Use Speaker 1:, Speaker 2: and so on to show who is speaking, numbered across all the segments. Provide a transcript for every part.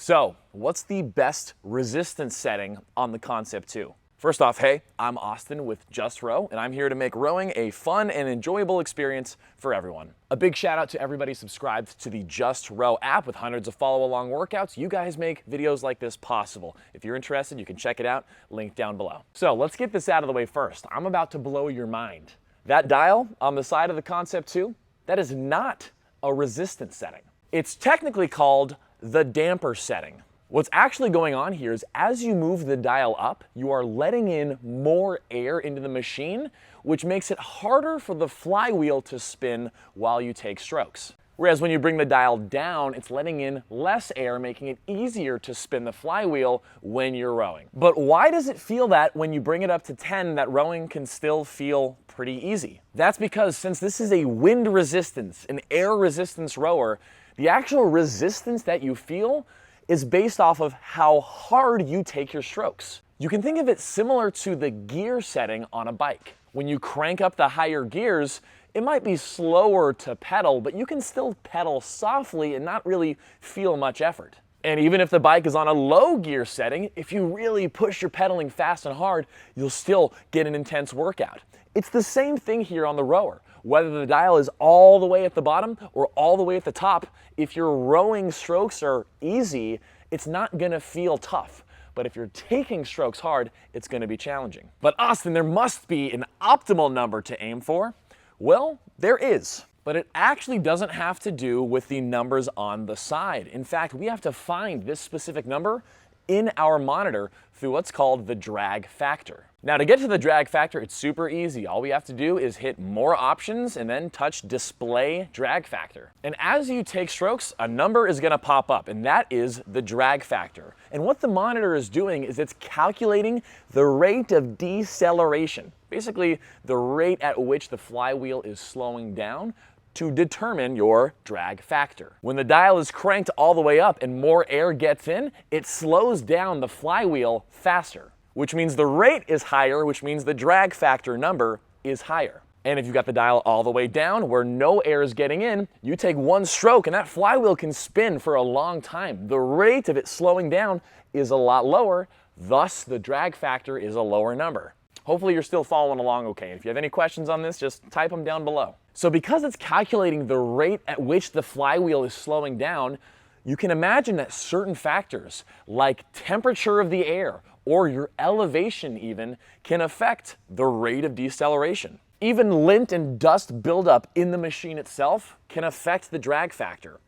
Speaker 1: So, what's the best resistance setting on the Concept2? First off, hey, I'm Austin with Just Row, and I'm here to make rowing a fun and enjoyable experience for everyone. A big shout out to everybody subscribed to the Just Row app with hundreds of follow-along workouts. You guys make videos like this possible. If you're interested, you can check it out, link down below. So let's get this out of the way first. I'm about to blow your mind. That dial on the side of the Concept2, that is not a resistance setting. It's technically called the damper setting. What's actually going on here is as you move the dial up, you are letting in more air into the machine, which makes it harder for the flywheel to spin while you take strokes. Whereas when you bring the dial down, it's letting in less air, making it easier to spin the flywheel when you're rowing. But why does it feel that when you bring it up to 10, that rowing can still feel pretty easy? That's because since this is a wind resistance, an air resistance rower, the actual resistance that you feel is based off of how hard you take your strokes. You can think of it similar to the gear setting on a bike. When you crank up the higher gears, it might be slower to pedal, but you can still pedal softly and not really feel much effort. And even if the bike is on a low gear setting, if you really push your pedaling fast and hard, you'll still get an intense workout. It's the same thing here on the rower. Whether the dial is all the way at the bottom or all the way at the top, if your rowing strokes are easy, it's not gonna feel tough. But if you're taking strokes hard, it's gonna be challenging. But Austin, there must be an optimal number to aim for. Well, there is. But it actually doesn't have to do with the numbers on the side. In fact, we have to find this specific number in our monitor through what's called the drag factor. Now to get to the drag factor, it's super easy. All we have to do is hit more options and then touch display drag factor. And as you take strokes, a number is gonna pop up, and that is the drag factor. And what the monitor is doing is it's calculating the rate of deceleration, basically the rate at which the flywheel is slowing down to determine your drag factor. When the dial is cranked all the way up and more air gets in, it slows down the flywheel faster, which means the rate is higher, which means the drag factor number is higher. And if you got the dial all the way down where no air is getting in, you take one stroke and that flywheel can spin for a long time. The rate of it slowing down is a lot lower, thus the drag factor is a lower number. Hopefully you're still following along okay. If you have any questions on this, just type them down below. So because it's calculating the rate at which the flywheel is slowing down, you can imagine that certain factors like temperature of the air or your elevation even can affect the rate of deceleration. Even lint and dust buildup in the machine itself can affect the drag factor.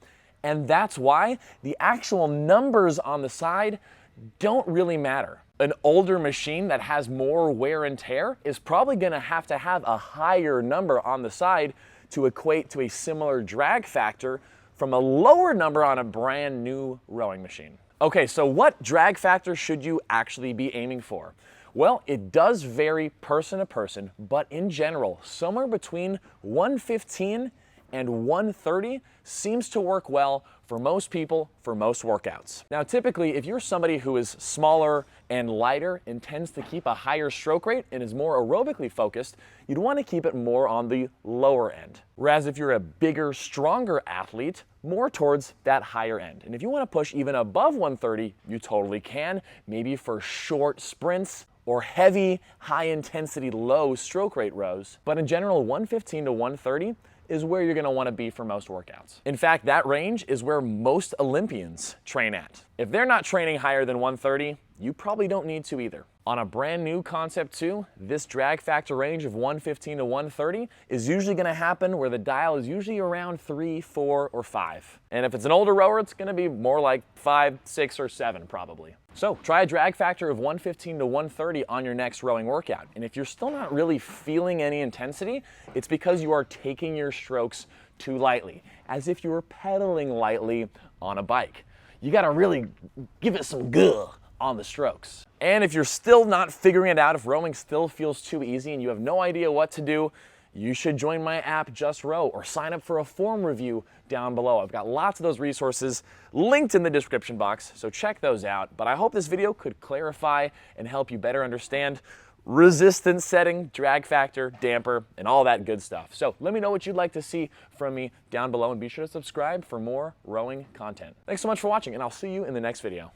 Speaker 1: And that's why the actual numbers on the side don't really matter. An older machine that has more wear and tear is probably gonna have to have a higher number on the side to equate to a similar drag factor from a lower number on a brand new rowing machine. Okay, so what drag factor should you actually be aiming for? Well, it does vary person to person, but in general, somewhere between 115 and 130 seems to work well for most people, for most workouts. Now, typically, if you're somebody who is smaller and lighter and tends to keep a higher stroke rate and is more aerobically focused, you'd want to keep it more on the lower end. Whereas if you're a bigger, stronger athlete, more towards that higher end. And if you want to push even above 130, you totally can, maybe for short sprints or heavy, high intensity, low stroke rate rows. But in general, 115 to 130 is where you're gonna wanna be for most workouts. In fact, that range is where most Olympians train at. If they're not training higher than 130, you probably don't need to either. On a brand new Concept2, this drag factor range of 115 to 130 is usually gonna happen where the dial is usually around 3, 4, or 5. And if it's an older rower, it's gonna be more like 5, 6, or 7 probably. So try a drag factor of 115 to 130 on your next rowing workout. And if you're still not really feeling any intensity, it's because you are taking your strokes too lightly, as if you were pedaling lightly on a bike. You gotta really give it some guh on the strokes. And if you're still not figuring it out, if rowing still feels too easy and you have no idea what to do, you should join my app, Just Row, or sign up for a form review down below. I've got lots of those resources linked in the description box, so check those out. But I hope this video could clarify and help you better understand resistance setting, drag factor, damper, and all that good stuff. So let me know what you'd like to see from me down below, and be sure to subscribe for more rowing content. Thanks so much for watching, and I'll see you in the next video.